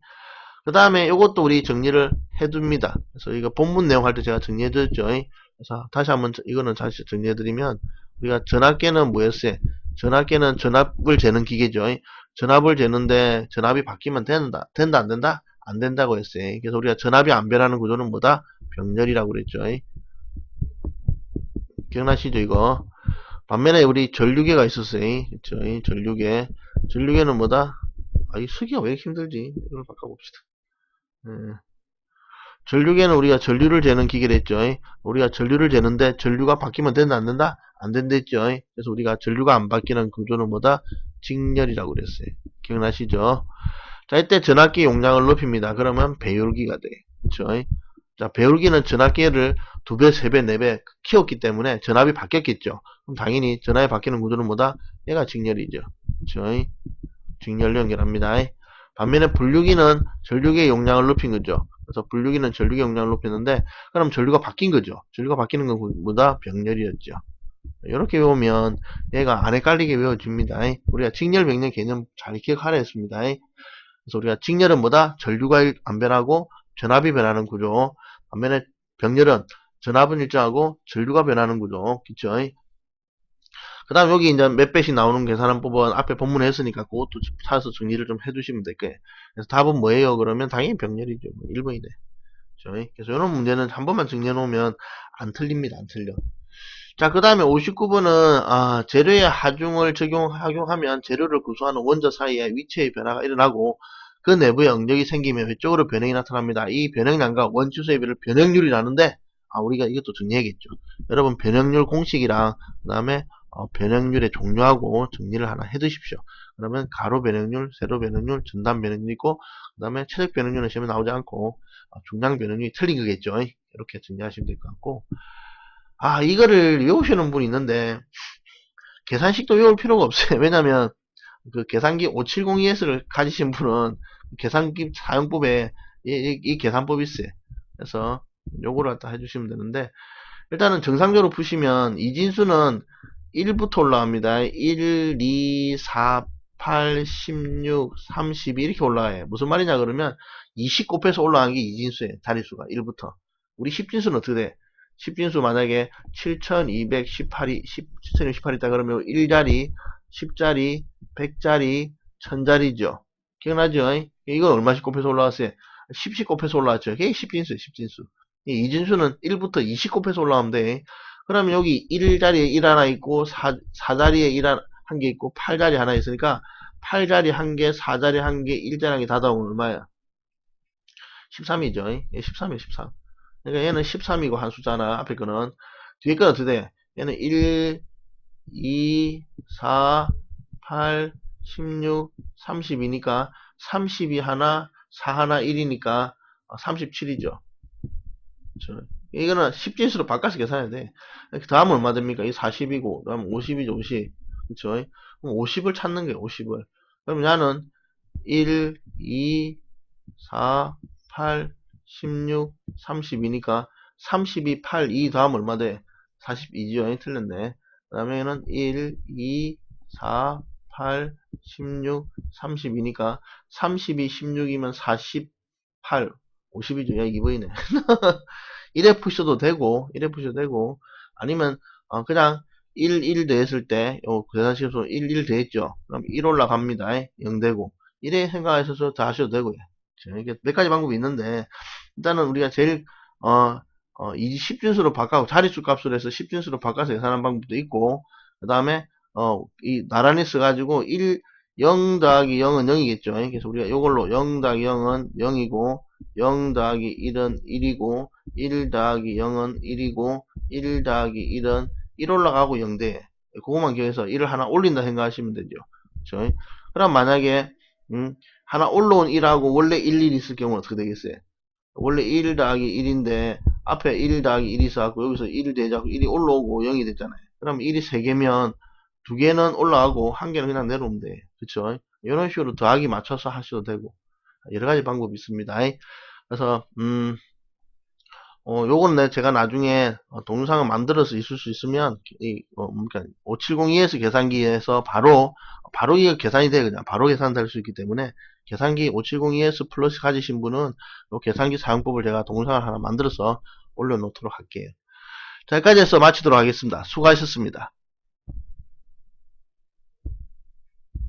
그 다음에 이것도 우리 정리를 해둡니다. 그래서 이거 본문 내용 할 때 제가 정리해드렸죠. 그래서 다시 한번 이거는 다시 정리해드리면, 우리가 전압계는 뭐였어요? 전압계는 전압을 재는 기계죠. 전압을 재는데 전압이 바뀌면 된다 안 된다? 안 된다고 했어요. 그래서 우리가 전압이 안 변하는 구조는 뭐다? 병렬이라고 그랬죠. 기억나시죠 이거? 반면에 우리 전류계가 있었어요. 그쵸? 전류계는 뭐다? 이 쓰기가 왜 이렇게 힘들지? 이걸 바꿔봅시다. 전류계는 우리가 전류를 재는 기계를 했죠. 우리가 전류를 재는데 전류가 바뀌면 된다 안 된다? 안 된다 했죠. 그래서 우리가 전류가 안 바뀌는 구조는 뭐다? 직렬이라고 그랬어요. 기억나시죠? 자, 이때 전압기 용량을 높입니다. 그러면 배율기가 돼. 그쵸? 자, 배율기는 전압기를 2배, 3배, 4배 키웠기 때문에 전압이 바뀌었겠죠. 그럼 당연히 전압이 바뀌는 구조는 뭐다? 얘가 직렬이죠. 그쵸? 직렬로 연결합니다. 반면에 분류기는 전류기의 용량을 높인 거죠. 그래서 분류기는 전류기 용량을 높였는데 그럼 전류가 바뀐 거죠. 전류가 바뀌는 건 뭐다? 병렬이었죠. 이렇게 외우면 얘가 안 헷갈리게 외워집니다. 우리가 직렬, 병렬 개념 잘 기억하라 했습니다. 그래서 우리가 직렬은 뭐다? 전류가 안 변하고 전압이 변하는 구조. 반면에 병렬은 전압은 일정하고 전류가 변하는 구조. 그쵸? 그 다음 여기 이제 몇 배씩 나오는 계산법은 앞에 본문에 했으니까 그것도 찾아서 정리를 좀 해두시면 될 거예요. 그래서 답은 뭐예요? 그러면 당연히 병렬이죠. 1번이네. 그래서 이런 문제는 한 번만 정리해 놓으면 안 틀립니다. 안 틀려. 자, 그 다음에 59번은 재료의 하중을 적용하면 재료를 구성하는 원자 사이에 위치의 변화가 일어나고 그 내부에 응력이 생기면 외적으로 변형이 나타납니다. 이 변형량과 원주소의 비를 변형률이라는데 우리가 이것도 정리해야겠죠. 여러분 변형률 공식이랑 그 다음에 변형률의 종류하고 정리를 하나 해두십시오. 그러면 가로 변형률, 세로 변형률, 전담 변형률이 있고 그 다음에 최적 변형률은 시험에 나오지 않고 중량 변형률이 틀린 거겠죠. 이렇게 정리하시면 될 것 같고 이거를 외우시는 분이 있는데 계산식도 외울 필요가 없어요. 왜냐면 그 계산기 5702S를 가지신 분은 계산기 사용법에 이 계산법이 있어요. 그래서 요거를 갖다 해주시면 되는데 일단은 정상적으로 푸시면 이진수는 1부터 올라갑니다. 1, 2, 4, 8, 16, 32 이렇게 올라가요. 무슨 말이냐 그러면 20 곱해서 올라가는 게 이진수예요. 자릿수가 1부터. 우리 10진수는 어떻게 돼? 10진수 만약에 7218이 7218이 있다 그러면 1자리, 10자리, 100자리, 1000자리죠. 기억나죠? 이건 얼마씩 곱해서 올라왔어요? 10씩 곱해서 올라왔죠. 이게 10진수예요. 10진수. 이 진수는 1부터 20 곱해서 올라가면 돼. 그러면 여기 1자리에 1 하나 있고 4자리에 1 한 개 있고 8자리 하나 있으니까 8자리 한 개, 4자리 한 개, 1자리 한 개 다 더하면 얼마야? 13이죠. 13이에요. 13. 그러니까 얘는 13이고 한 숫자나 앞에 거는 뒤에 거는 어떻게 돼? 얘는 1, 2, 4, 8, 16, 30이니까 32 하나, 4 하나, 1이니까 37이죠. 이거는 10진수로 바꿔서 계산해야 돼. 다음은 얼마 됩니까? 이 40이고, 그 다음 50이죠, 50. 그쵸? 그럼 50을 찾는 거예요, 50을. 그럼 나는 1, 2, 4, 8, 16, 32니까 32, 8, 2 다음 얼마 돼? 42죠? 틀렸네. 그 다음에는 1, 2, 4, 8, 16, 32니까 32, 16이면 48, 50이죠. 야, 2번이네. 1에 푸셔도 되고, 1에 푸셔도 되고, 아니면, 그냥 1 더했을 때, 계산식으로 1 더했죠. 그럼 1 올라갑니다. 0 되고. 1에 생각하셔서 다 하셔도 되고요. 이게 몇 가지 방법이 있는데, 일단은 우리가 제일, 이 10진수로 바꿔서, 자릿수 값으로 해서 10진수로 바꿔서 계산하는 방법도 있고, 그 다음에, 이 나란히 써가지고 0 더하기 0은 0이겠죠. 그래서 우리가 이걸로 0 더하기 0은 0이고, 0 더하기 1은 1이고, 1 더하기 0은 1이고, 1 더하기 1은 1 올라가고 0대. 그것만 기억해서 1을 하나 올린다 생각하시면 되죠. 그렇죠? 그럼 만약에, 하나 올라온 1하고 원래 1, 1 있을 경우는 어떻게 되겠어요? 원래 1 더하기 1인데, 앞에 1 더하기 1이 있어갖고, 여기서 1 대자고 1이 올라오고 0이 됐잖아요. 그럼 1이 3개면, 2개는 올라가고, 1개는 그냥 내려오면 돼. 그쵸? 이런 식으로 더하기 맞춰서 하셔도 되고, 여러가지 방법이 있습니다. 그래서, 요거는 제가 나중에 동영상을 만들어서 있을 수 있으면, 그러니까 5702S 계산기에서 바로 이게 계산이 돼요. 그냥 바로 계산될 수 있기 때문에, 계산기 5702S 플러스 가지신 분은 요 계산기 사용법을 제가 동영상을 하나 만들어서 올려놓도록 할게요. 자, 여기까지 해서 마치도록 하겠습니다. 수고하셨습니다.